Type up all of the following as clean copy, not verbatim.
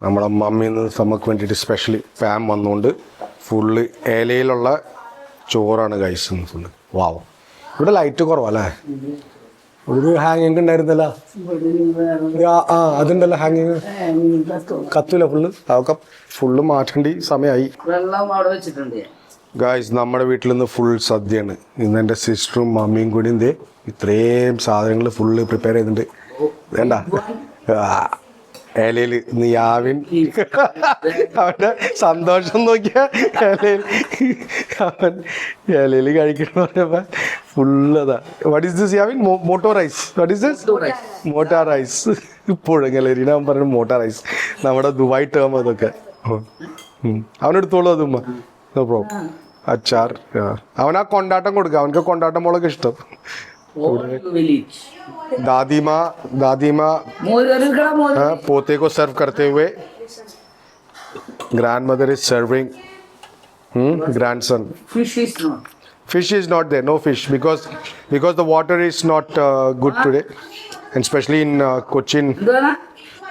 നമ്മുടെ മമ്മിയിൽ നിന്ന് നമുക്ക് വേണ്ടിയിട്ട് സ്പെഷ്യലി പാം വന്നുകൊണ്ട് ഫുള്ള് ഇലയിലുള്ള ചോറാണ് കഴിച്ചത് ഫുള്ള്. വാവ്, ഇവിടെ ലൈറ്റ് കുറവല്ലേ? ഒരു ഹാങ്ങിങ് ഉണ്ടായിരുന്നല്ല, അതുണ്ടല്ലോ ഹാങ്ങിങ്, കത്തൂല ഫുള്ള്. അതൊക്കെ ഫുള്ള് മാറ്റേണ്ടി സമയമായി. ഗായ്സ്, നമ്മുടെ വീട്ടിൽ നിന്ന് ഫുൾ സദ്യയാണ് ഇന്ന്. എൻ്റെ സിസ്റ്ററും മമ്മിയും കൂടി എന്തേ ഇത്രയും സാധനങ്ങൾ ഫുള്ള് പ്രിപ്പയർ ചെയ്തിട്ടുണ്ട്. വേണ്ട ഇലയിൽ നിയാവിൻ അവൻ്റെ സന്തോഷം നോക്കിയ ഇലയിൽ അവൻ ഇലയിൽ കഴിക്കണം പറഞ്ഞപ്പോ ഫുള്ളതാ. What is this Yavin? Matta rice. What is this? Matta rice. പുഴങ്ങലരിന അവൻ പറഞ്ഞു മോട്ടാ റൈസ്. നമ്മുടെ ദുബായ് ടേം അതൊക്കെ. അവനെടുത്തോളൂ അതുമ്മ, നോ പ്രോബ്ലം. അച്ചാർ. അവനാ കൊണ്ടാട്ടം കൊടുക്കുക, അവനക്ക് കൊണ്ടാട്ടം മോളൊക്കെ ഇഷ്ടം. दादीमा पोते को सर्व करते हुए grandmother is serving grandson. Fish is not there, no fish, because the water is not good today, and especially in Cochin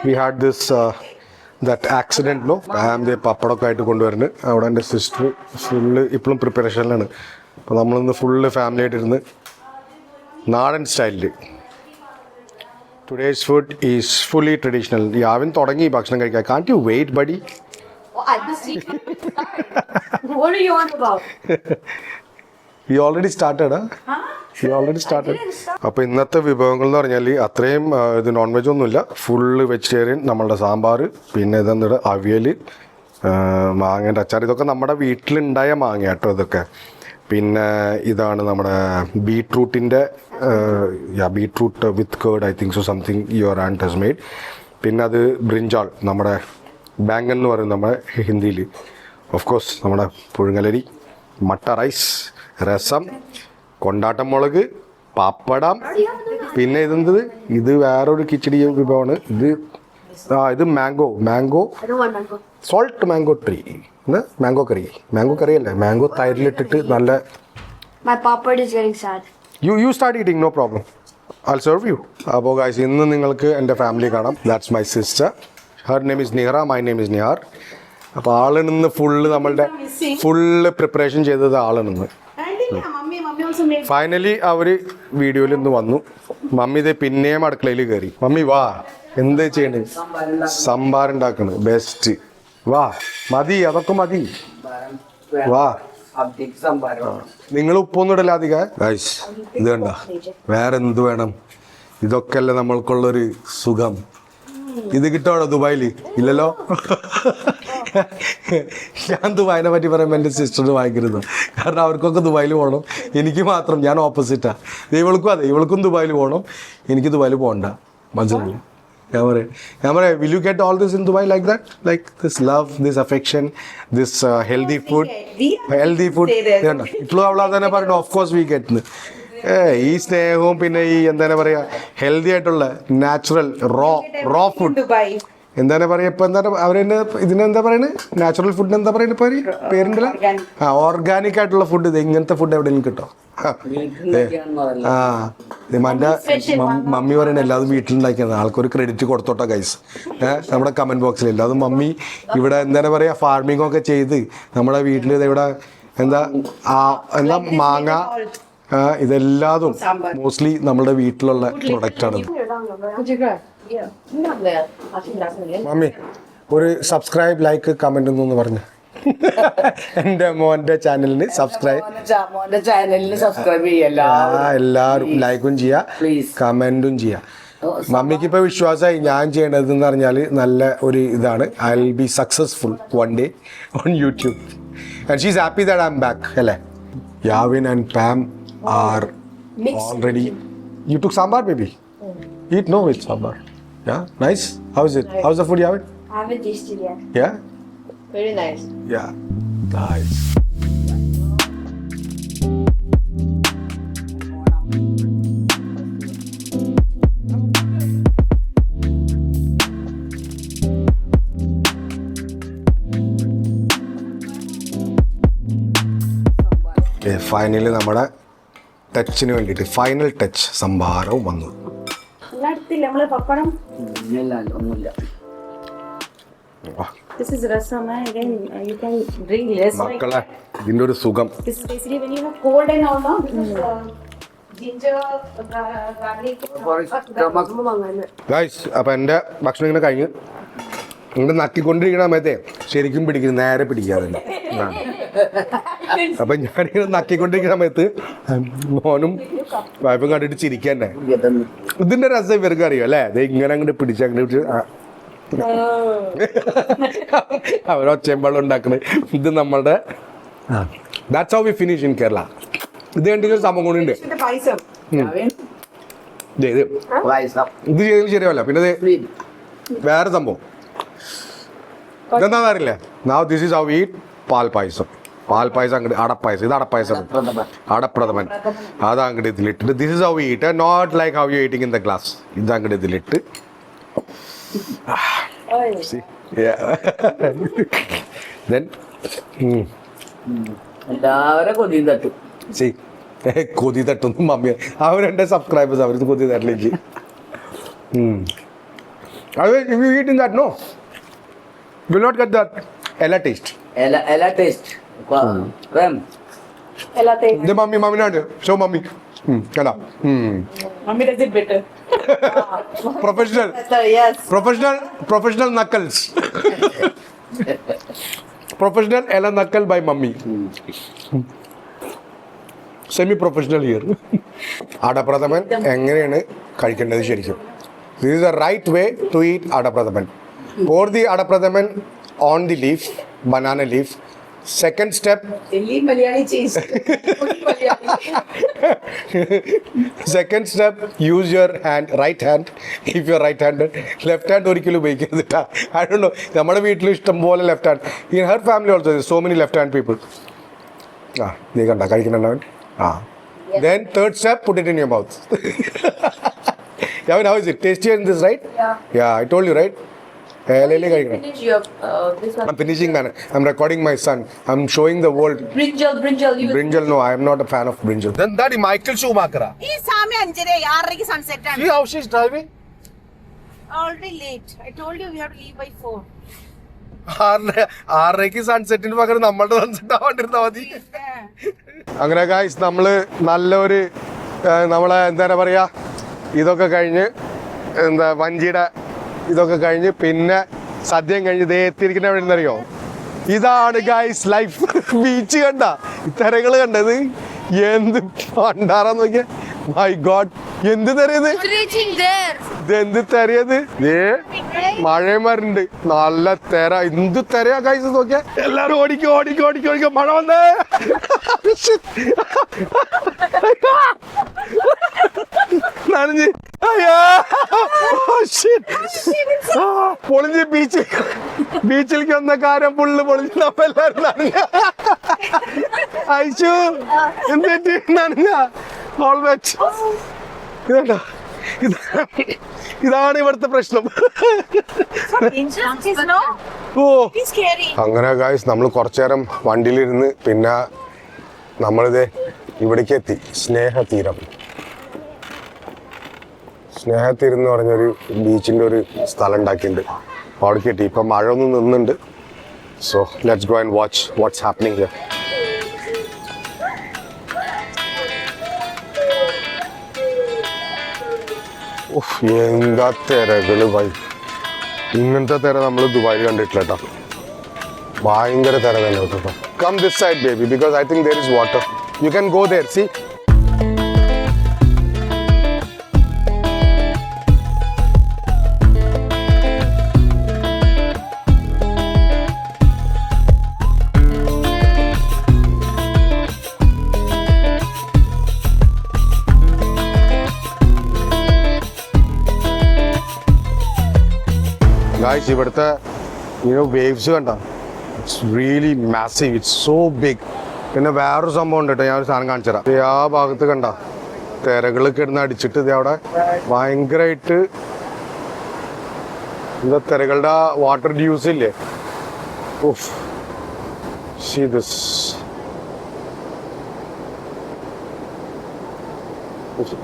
we had this that accident, no? I'm the papadokku ആയിട്ട് കൊണ്ടുവരുന്നു. അവിടെ എൻ്റെ സിസ്റ്റർ ഫുള്ള് ഇപ്പോഴും പ്രിപ്പറേഷനിലാണ്. അപ്പോൾ നമ്മളിന്ന് full family ആയിട്ടിരുന്ന് നാടൻ സ്റ്റൈലിൽ. Today's food is fully traditional. Yavin തുടങ്ങി ഭക്ഷണം കഴിക്കാൻ. Can't you wait buddy? What are you on about? You already started, huh? You already started. അപ്പോൾ ഇന്നത്തെ വിഭവങ്ങൾ എന്ന് പറഞ്ഞാൽ അത്രയും ഇത് നോൺ വെജ് ഒന്നുമില്ല, ഫുള്ള് വെജിറ്റേറിയൻ. നമ്മളുടെ സാമ്പാർ, പിന്നെ ഇതെന്താണ് അവിയൽ, മാങ്ങേൻ്റെ അച്ചാർ. ഇതൊക്കെ നമ്മുടെ വീട്ടിലുണ്ടായ മാങ്ങ കേട്ടോ ഇതൊക്കെ. പിന്നെ ഇതാണ് നമ്മുടെ ബീട്രൂട്ടിൻ്റെ beetroot with curd, I think so, something your and has made. പിന്നെ അത് ബ്രിഞ്ചാൾ, നമ്മുടെ ബാങ്കൻ എന്ന് പറയും നമ്മുടെ ഹിന്ദിയിൽ. ഓഫ് കോഴ്സ് നമ്മുടെ പുഴുങ്ങലരി, മട്ട റൈസ്, രസം, കൊണ്ടാട്ടം മുളക്, പപ്പടം. പിന്നെ ഇതെന്തത്? ഇത് വേറൊരു കിച്ചടി വിഭവമാണ്. ഇത് mango salt mango tree. Mango കറി അല്ലേ? മാംഗോ തൈരിലിട്ടിട്ട് നല്ല. My papad is getting sad. You start eating, no problem. I'll serve you. അപ്പോൾ ഗൈസ്, ഇന്ന് നിങ്ങൾക്ക് എൻ്റെ ഫാമിലി കാണാം. That's my sister. Her name is Nihara, my name is Nihar. അപ്പോൾ ആളിന്ന് ഫുള്ള് നമ്മളുടെ ഫുള്ള് പ്രിപ്പറേഷൻ ചെയ്തത് ആളിന്ന്. ഫൈനലി അവർ വീഡിയോയിൽ ഇന്ന് വന്നു. മമ്മി ഇതേ പിന്നെയും അടുക്കളയിൽ കയറി. മമ്മി വാ, എന്ത് ചെയ്യണേ? സാമ്പാർ ഉണ്ടാക്കണ്, ബെസ്റ്റ്. വാ, മതി, അതൊക്കെ മതി. വാ, നിങ്ങൾ ഉപ്പൊന്നും ഇടല അധികം. ഗൈസ്, ഇത് കണ്ട, വേറെ എന്ത് വേണം? ഇതൊക്കെ അല്ലേ നമ്മൾക്കുള്ളൊരു സുഖം. ഇത് കിട്ടുവാണോ ദുബായിൽ? ഇല്ലല്ലോ. ഞാൻ ദുബായിനെ പറ്റി പറയുമ്പോൾ എൻ്റെ സിസ്റ്ററിന് വാങ്ങിക്കരുത്, കാരണം അവർക്കൊക്കെ ദുബായിൽ പോകണം. എനിക്ക് മാത്രം, ഞാൻ ഓപ്പോസിറ്റാണ്. ഇവൾക്കും അതെ, ഇവൾക്കും ദുബായിൽ പോകണം, എനിക്ക് ദുബായിൽ പോകണ്ട. മനസ്സിലായി? ഞാൻ പറയാം, will you get all this in Dubai like that? Like this love, this affection, this healthy food. ഇപ്പോഴും അവൾ തന്നെ പറയുന്നു, ഓഫ് കോഴ്സ് വി ഗെറ്റ്. ഈ സ്നേഹവും പിന്നെ ഈ എന്താണ് പറയുക, ഹെൽത്തി ആയിട്ടുള്ള നാച്ചുറൽ റോ ഫുഡ്. എന്താണ് പറയുക ഇപ്പം? എന്താണ് അവരെന്നെ ഇതിനെന്താ പറയുന്നത്? നാച്ചുറൽ ഫുഡ് എന്താ പറയുന്നത്? പേരുണ്ടല്ലോ. ഓർഗാനിക് ആയിട്ടുള്ള ഫുഡ്. ഇത് ഇങ്ങനത്തെ ഫുഡ് എവിടെയെങ്കിലും കിട്ടോ? എൻ്റെ മമ്മി പറയണ എല്ലാതും വീട്ടിലുണ്ടാക്കിയത്. ആൾക്കൊരു ക്രെഡിറ്റ് കൊടുത്തോട്ടോ ഗൈസ്, നമ്മുടെ കമന്റ് ബോക്സിൽ. എല്ലാതും മമ്മി ഇവിടെ എന്താണ് പറയുക, ഫാർമിംഗ് ഒക്കെ ചെയ്ത് നമ്മുടെ വീട്ടിൽ ഇവിടെ എന്താ മാങ്ങ, ഇതെല്ലാതും മോസ്റ്റ്ലി നമ്മുടെ വീട്ടിലുള്ള പ്രൊഡക്റ്റാണ്. മമ്മി ഒരു സബ്സ്ക്രൈബ്, ലൈക്ക്, കമന്റ് എന്നൊന്ന് പറഞ്ഞു. എൻ്റെ മോൻ്റെ ചാനലിന് സബ്സ്ക്രൈബ് എല്ലാവരും ലൈക്കും ചെയ്യാ, കമന്റും ചെയ്യാ. മമ്മിക്ക് ഇപ്പൊ വിശ്വാസമായി ഞാൻ ചെയ്യണത് എന്ന് പറഞ്ഞാൽ നല്ല ഒരു ഇതാണ്. I will be successful one day on YouTube. And she is happy that I am back. അല്ലേ? Yavin and Pam are already. You took sambar, baby? Eat no with sambar. Yeah, nice. How is it? How's the food, Yavin? I haven't tasted yet. Yeah? Very nice. Yeah, nice. Finally നമ്മുടെ ടച്ചിന് വേണ്ടിയിട്ട് final touch സംഭാരവും വന്നു. This is rasam, again you can drink less like മക്കളെ ഇതിന്റെ ഒരു സുഖം. this is basically when you have cold and all, no? This is ginger, garlic. Guys അപ്പൊ എന്റെ ഭക്ഷണം ഇങ്ങനെ കഴിഞ്ഞ് ഇങ്ങനെ നക്കിക്കൊണ്ടിരിക്കണ സമയത്തെ ശരിക്കും പിടിക്കുന്നു, നേരെ പിടിക്കാതെ. അപ്പൊ ഞാനിങ്ങനെ നക്കിക്കൊണ്ടിരിക്കുന്ന സമയത്ത് മോനും വൈഫും കണ്ടിട്ട് ചിരിക്കന്നെ. ഇതിന്റെ രസം ഇവർക്ക് അറിയാം അല്ലേ? അത് ഇങ്ങനെ അങ്ങോട്ട് പിടിച്ച് അങ്ങോട്ട് പിടിച്ച് അവരൊച്ചമ്പളം ഉണ്ടാക്കണേ. ഇത് നമ്മളുടെ that's how we finish in Kerala. ഇത് കണ്ടിട്ട് സംഭവം കൊണ്ടുണ്ട്. ഇത് ചെയ്തത് ശരിയല്ല. പിന്നെ വേറെ സംഭവം ഇതെന്താണെന്ന് അറിയില്ലേ? Now this is how we eat palpayasam. Palpayasam അങ്ങോട്ട് അടപ്പായസം. ഇത് അടപ്പായസം, അടപ്രഥമൻ. അത് അങ്ങോട്ട് ഇതിലിട്ടിട്ട് this is how we eat, not like how you eating in the glass. ഇത് അങ്ങോട്ട് ഇതിലിട്ട് then എല്ലാവരും കൊതി തട്ടും. see കൊതി തട്ടുന്നു മമ്മി. അവരെന്റെ സബ്സ്ക്രൈബേഴ്സ്, അവർ കൊതി തട്ടിലേക്ക്. if you eat in that, no, will not get that ella taste. എല്ലാ ടേസ്റ്റ് ഇത് മമ്മിനാണ് ഷോ മമ്മി കണ്ടാ. Mummy does it better. Professional Yes. Professional നക്കൽസ്. പ്രൊഫഷണൽ എല നക്കൽ by mummy. Semi professional here. Adapradhaman എങ്ങനെയാണ് കഴിക്കേണ്ടത് ശരിക്കും? This is the right way to eat adapradhaman. Pour the adapradhaman on the leaf, banana leaf. Second step, Delhi Malayali cheese. second step, use your hand, right hand, if you're right handed. Left hand ഒരിക്കലും ഉപയോഗിക്കരുത്. I don't know, നമ്മുടെ വീട്ടിൽ ഇഷ്ടം പോലെ left hand. In her family also there is so many left hand people. നീ കണ്ട കഴിക്കുന്നുണ്ടവൻ. Then third step, put it in your mouth. How is it? Tastier in this, right? Yeah, I told you, right? കഴിക്കണം. Finish your this one. I'm finishing, man. I'm recording my son. I'm showing the world. Brinjal. You Brinjal, no, I am not a fan of brinjal. Then that is Michael Schumacher. ഈ സമയം 5:06 sunset ആണ്. See how she's driving? Already late. I told you we have to leave by 4. 6:30 സൺസെറ്റിന് പകരം നമ്മളുടെ sunset ആവാണ്ടിരുന്നാ മതി. അങ്ങനെ guys നമ്മള് നല്ലൊരു നമ്മളെ എന്താ പറയാ ഇതൊക്കെ കഴിഞ്ഞ് വഞ്ചിയുടെ ഇതൊക്കെ കഴിഞ്ഞ് പിന്നെ സദ്യം കഴിഞ്ഞ് ദേ എത്തിയിരിക്കുന്ന എവിടെ നിന്നറിയോ? ഇതാണ് ഗായ്സ് ലൈഫ്. ബീച്ച് കണ്ട, തിരകള് കണ്ടത് എന്ത് പണ്ടാറാന്ന് നോക്കിയ. മൈ ഗോഡ്, എന്ത് തെരയത്, reaching there. ഇത് എന്ത് തെരയത്. മഴയും വരുന്നുണ്ട്, നല്ല തെര. എന്ത് തെരയാ ഗായ്സ് നോക്കിയ. എല്ലാരും ഓടിക്കോ മഴ വന്നേ. നനഞ്ഞ് പൊളിഞ്ഞ് ബീച്ചിലേക്ക് വന്ന കാര്യം ഫുള്ള് പൊളിഞ്ഞ് നമ്മെല്ലാരും നനഞ്ഞ. അയച്ചു എന്ത് നനഞ്ഞ ഓൾവേറ്റ്. ഇതല്ല, ഇതാണ് ഇവിടുത്തെ പ്രശ്നം. ഓ അങ്ങനെ ഗായ്സ് നമ്മൾ കുറച്ചു നേരം വണ്ടിയിലിരുന്ന് പിന്നെ നമ്മളിത് ഇവിടേക്ക് എത്തി. സ്നേഹതീരം എന്ന് പറഞ്ഞൊരു ബീച്ചിൻ്റെ ഒരു സ്ഥലം ഉണ്ടാക്കിയിട്ടുണ്ട്. അവിടേക്ക് എത്തി. ഇപ്പം മഴ ഒന്ന് നിന്നുണ്ട്. So let's go and watch what's happening here. എന്താ തിരകള് ഭായി. ഇങ്ങനത്തെ തിര നമ്മൾ ദുബായിൽ കണ്ടിട്ടില്ല കേട്ടോ. ഭയങ്കര തിര തന്നെ കേട്ടോ. Come this side baby, because I think there is water. You can go there, see. Guys ഇവിടുത്തെ വേവ്സ് കണ്ട, it's really massive, it's so big. പിന്നെ വേറൊരു സംഭവം ഉണ്ട് കേട്ടോ, ഞാനൊരു സാധനം കാണിച്ചു തരാം. ആ ഭാഗത്ത് കണ്ട തിരകൾ കിടന്ന് അടിച്ചിട്ട് ഇത് അവിടെ ഭയങ്കരമായിട്ട് എന്താ തിരകളുടെ വാട്ടർ യൂസ് ഇല്ലേ. Of, see this.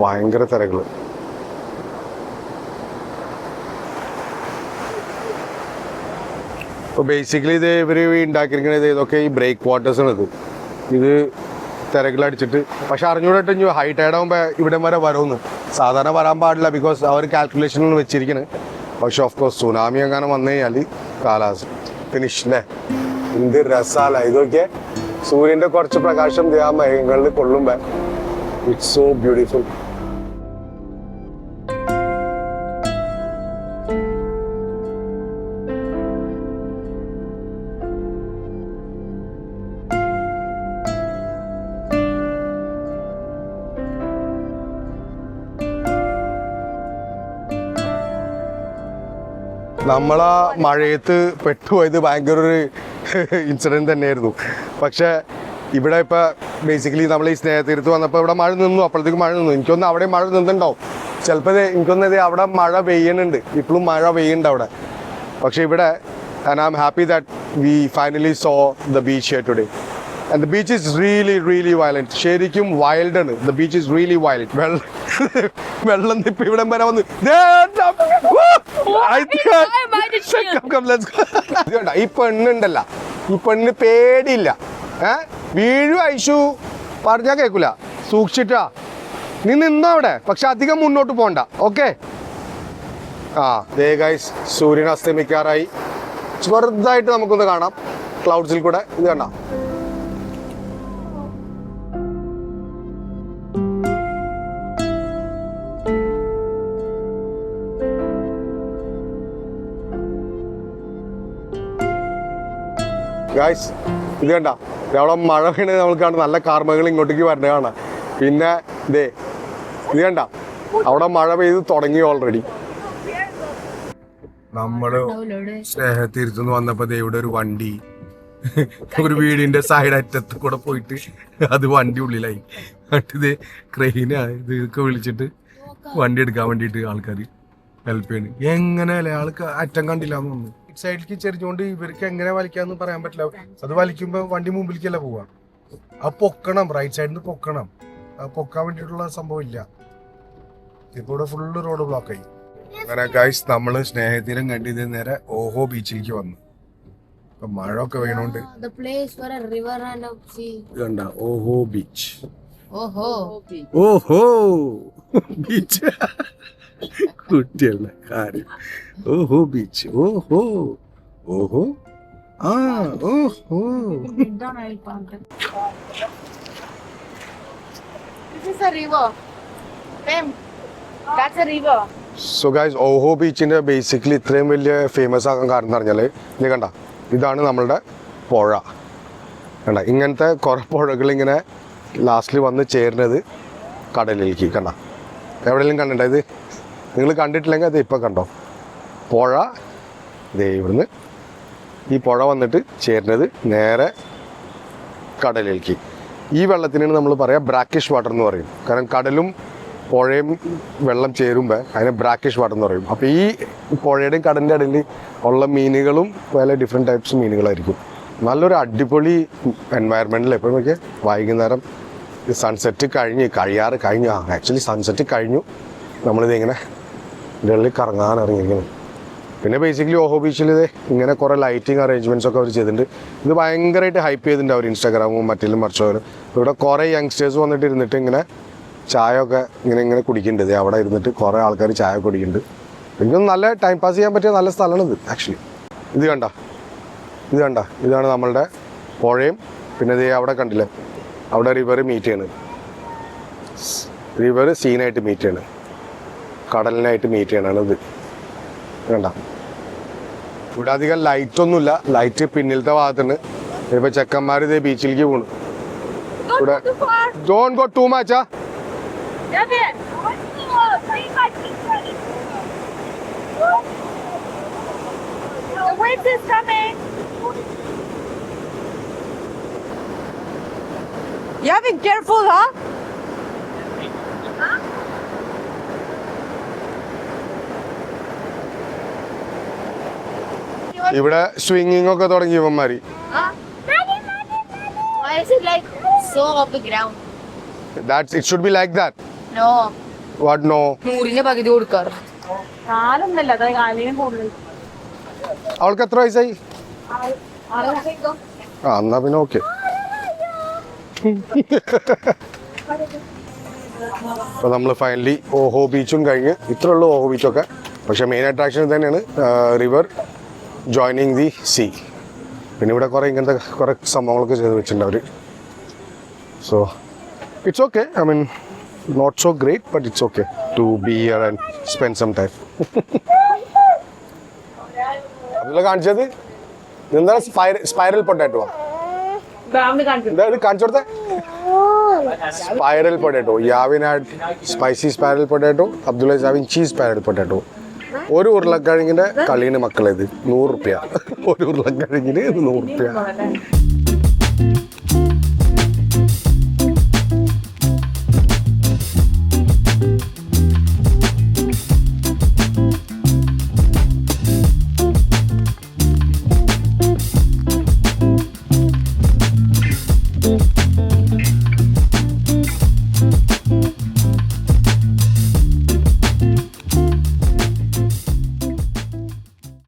ഭയങ്കര തിരകള്. അപ്പോൾ ബേസിക്കലി ഇത് ഇവർ ഉണ്ടാക്കിയിരിക്കുന്നത് ഇതൊക്കെ ഈ ബ്രേക്ക് വാട്ടേഴ്സാണ് ഇത് തിരക്കിലടിച്ചിട്ട്. പക്ഷെ അറിഞ്ഞൂടെ ഹൈ ടൈഡ് ആകുമ്പോൾ ഇവിടെ വരെ വരുമെന്ന്. സാധാരണ വരാൻ പാടില്ല, ബിക്കോസ് അവർ കാൽക്കുലേഷനിൽ വെച്ചിരിക്കുന്നത്. പക്ഷെ ഓഫ് കോഴ്സ് സുനാമി എങ്ങനെ വന്നു കഴിഞ്ഞാൽ കാലാവസ്ഥ ഫിനിഷ് അല്ലേ. എന്ത് രസാല ഇതൊക്കെ. സൂര്യൻ്റെ കുറച്ച് പ്രകാശം ആ മേഘങ്ങളിൽ കൊള്ളുമ്പോൾ ഇറ്റ്സ് സോ ബ്യൂട്ടിഫുൾ. നമ്മളാ മഴയത്ത് പെട്ടുപോയത് ഭയങ്കര ഒരു ഇൻസിഡൻറ്റ് തന്നെയായിരുന്നു. പക്ഷേ ഇവിടെ ഇപ്പോൾ ബേസിക്കലി നമ്മൾ ഈ സ്നേഹതീരത്ത് വന്നപ്പോൾ ഇവിടെ മഴ നിന്നു. അപ്പോഴത്തേക്ക് മഴ നിന്നു. എനിക്കൊന്ന് അവിടെ മഴ നിന്നുണ്ടാവും. ചിലപ്പോൾ എനിക്കൊന്നത് അവിടെ മഴ പെയ്യുന്നുണ്ട്. ഇപ്പോഴും മഴ പെയ്യുന്നുണ്ട് അവിടെ. പക്ഷേ ഇവിടെ and I am happy that we finally saw the beach here today. And the beach is really violent. ശരിക്കും വൈൽഡാണ്. The beach is really wild. വെള്ളം ഇപ്പം ഇവിടെ വരെ വന്ന് ഈ പെണ്ണുണ്ടല്ല, ഈ പെണ്ണിന് പേടിയില്ല. വീഴും ഐശു പറഞ്ഞാൽ കേൾക്കൂല. സൂക്ഷിച്ചിട്ടാ നീ നിന്നോ അവിടെ. പക്ഷെ അധികം മുന്നോട്ട് പോണ്ട. ഓക്കെ. ദേ ഗൈസ്, സൂര്യൻ അസ്തമിക്കാറായി. ചെറുതായിട്ട് നമുക്കൊന്ന് കാണാം ക്ലൗഡ്സിൽ കൂടെ. ഇത് കണ്ട. ഗായ്സ് ഇത് കണ്ട, അവിടെ മഴ വീണത് നമ്മൾ കാണും. നല്ല കാർമകൾ ഇങ്ങോട്ടേക്ക് വരണ കാണാം. പിന്നെ ഇതേ ഇത് കണ്ട, അവിടെ മഴ പെയ്ത് തുടങ്ങി ഓൾറെഡി. നമ്മള് സ്നേഹത്തീരത്തുനിന്ന് വന്നപ്പോ ഇവിടെ ഒരു വണ്ടി ഒരു വീടിന്റെ സൈഡ് അറ്റത്ത് കൂടെ പോയിട്ട് അത് വണ്ടി ഉള്ളിലായി. ഇത് ക്രെയിനാ. ഇതൊക്കെ വിളിച്ചിട്ട് വണ്ടി എടുക്കാൻ വേണ്ടിയിട്ട് ആൾക്കാർ ഹെൽപ്പ് ചെയ്യണം. എങ്ങനെയല്ലേ ആൾക്ക് അറ്റം കണ്ടില്ല എന്ന് തോന്നുന്നു. സൈഡിലേക്ക് ചെറിഞ്ഞുകൊണ്ട് ഇവർക്ക് എങ്ങനെ വലിക്കാന്ന് പറയാൻ പറ്റില്ല. അത് വലിക്കുമ്പോ വണ്ടി മുമ്പിലേക്കല്ല പോവാ. ആ പൊക്കണം, റൈറ്റ് സൈഡിൽ നിന്ന് പൊക്കണം. ആ പൊക്കാൻ വേണ്ടിയിട്ടുള്ള സംഭവം ഇല്ല. ഇപ്പൊ ഇവിടെ ഫുള്ള് റോഡ് ബ്ലോക്കായി. അങ്ങനെ ഗൈസ് നമ്മള് സ്നേഹതീരം കണ്ടിത് നേരെ ഓഹോ ബീച്ചിലേക്ക് വന്നു. ഇപ്പൊ മഴ ഒക്കെ വീണോണ്ട് കണ്ട ഓഹോ ബീച്ച്. ഓഹോ ബീച്ച് കുട്ടിയല്ല കാര്യം. ഓഹോ ബീച്ച്. ഓഹോ ഓഹോ ഓഹോ. സോ ഗൈസ്, ഓഹോ ബീച്ചിന്റെ ബേസിക്കലി ഇത്രയും വലിയ ഫേമസ് ആകാൻ കാരണം എന്ന് പറഞ്ഞാല് ഇത് കണ്ട, ഇതാണ് നമ്മളുടെ പുഴ. കണ്ട, ഇങ്ങനത്തെ കുറെ പുഴകൾ ഇങ്ങനെ ലാസ്റ്റിൽ വന്ന് ചേരുന്നത് കടലിലേക്ക്. കണ്ട, എവിടെയെങ്കിലും കണ്ടിട്ടുണ്ടോ ഇത്? നിങ്ങൾ കണ്ടിട്ടില്ലെങ്കിൽ അത് ഇപ്പം കണ്ടോ. പുഴ ഇതേ ഇവിടുന്ന് ഈ പുഴ വന്നിട്ട് ചേരുന്നത് നേരെ കടലിലേക്ക്. ഈ വെള്ളത്തിനാണ് നമ്മൾ പറയുക ബ്രാക്കിഷ് വാട്ടർ എന്ന് പറയും. കാരണം കടലും പുഴയും വെള്ളം ചേരുമ്പോൾ അതിനെ ബ്രാക്കിഷ് വാട്ടർ എന്ന് പറയും. അപ്പോൾ ഈ പുഴയുടെയും കടലിൻ്റെ ഇടയിൽ ഉള്ള മീനുകളും പല ഡിഫറെൻറ്റ് ടൈപ്സ് മീനുകളായിരിക്കും. നല്ലൊരു അടിപൊളി എൻവയറമെൻറ്റിൽ എപ്പോഴും നോക്കിയാൽ വൈകുന്നേരം സൺസെറ്റ് കഴിഞ്ഞു ആക്ച്വലി സൺസെറ്റ് കഴിഞ്ഞു. നമ്മളിത് ഇങ്ങനെ ഇതിനുള്ളിൽ കറങ്ങാൻ ഇറങ്ങിയിരിക്കുന്നു. പിന്നെ ബേസിക്കലി ഓഹോ ബീച്ചിൽ ഇത് ഇങ്ങനെ കുറേ ലൈറ്റിംഗ് അറേഞ്ച്മെൻറ്റ്സ് ഒക്കെ അവർ ചെയ്തിട്ടുണ്ട്. ഇത് ഭയങ്കരമായിട്ട് ഹൈപ്പ് ചെയ്തിട്ടുണ്ട് അവർ ഇൻസ്റ്റാഗ്രാമും മറ്റേലും മറിച്ചവരും. ഇവിടെ കുറേ യങ്സ്റ്റേഴ്സ് വന്നിട്ട് ഇരുന്നിട്ട് ഇങ്ങനെ ചായ ഒക്കെ ഇങ്ങനെ കുടിക്കുന്നുണ്ട്. അവിടെ ഇരുന്നിട്ട് കുറേ ആൾക്കാർ ചായ കുടിക്കുന്നുണ്ട്. എനിക്കൊന്ന് നല്ല ടൈം പാസ് ചെയ്യാൻ പറ്റിയ നല്ല സ്ഥലമാണ് ഇത് ആക്ച്വലി. ഇത് കണ്ട ഇതാണ് നമ്മളുടെ പുഴയും. പിന്നെ ഇത് അവിടെ കണ്ടില്ലേ, അവിടെ റിവർ മീറ്റ് ചെയ്യണ്. റിവർ സീനായിട്ട് മീറ്റ് ചെയ്യണ്, കടലിനായിട്ട് മീറ്റ് ചെയ്യണാണ് ഇത്. കണ്ട, ഇവിടെ അധികം ലൈറ്റൊന്നുമില്ല. ലൈറ്റ് പിന്നിലത്തെ ഭാഗത്തുണ്ട്. ഇപ്പൊ ചെക്കന്മാർ ഇതേ ബീച്ചിലേക്ക് പോണു. ഇവിടെ don't go too much. Yeah, be careful, huh? ഇവിടെ സ്വിങ്ങിങ് ഒക്കെ തുടങ്ങി ഇവന്മാര്. Why is it like so off the ground? It should be like that. No. What no? നൂറിന്റെ പകുതി കൊടുക്കാറ്. കാലൊന്നല്ല, അത് കാലിനും കൂടുതൽ. അവൾക്ക് എത്ര വയസ്സായി? ആ എന്നാ പിന്നെ ഓക്കെ. അപ്പോൾ നമ്മൾ ഫൈനലി ഓഹോ ബീച്ചും കഴിഞ്ഞ്, ഇത്രേ ഉള്ളൂ ഓഹോ ബീച്ചൊക്കെ. പക്ഷേ മെയിൻ അട്രാക്ഷൻ തന്നെയാണ് റിവർ ജോയിനിങ് ദി സീ. പിന്നെ ഇവിടെ കുറേ ഇങ്ങനത്തെ കുറേ സംഭവങ്ങളൊക്കെ ചെയ്ത് വെച്ചിട്ടുണ്ട് അവർ. So it's okay. I mean not so great but it's okay to be here and spend some time. അതിൽ കാണിച്ചത് എന്താണ് സ്പൈറൽ പൊട്ടാറ്റോ. ഇത് കാണിച്ചു കൊടുത്തേ. Spiral potato. Yavin had spicy spiral potato, Abdullah is having cheese spiral potato. ഒരു ഉരുളക്കിഴങ്ങിന്റെ കളീന് മക്കളേത് 100 റുപ്യ. ഒരു ഉരുളക്കിഴങ്ങിന് 100 റുപ്യ.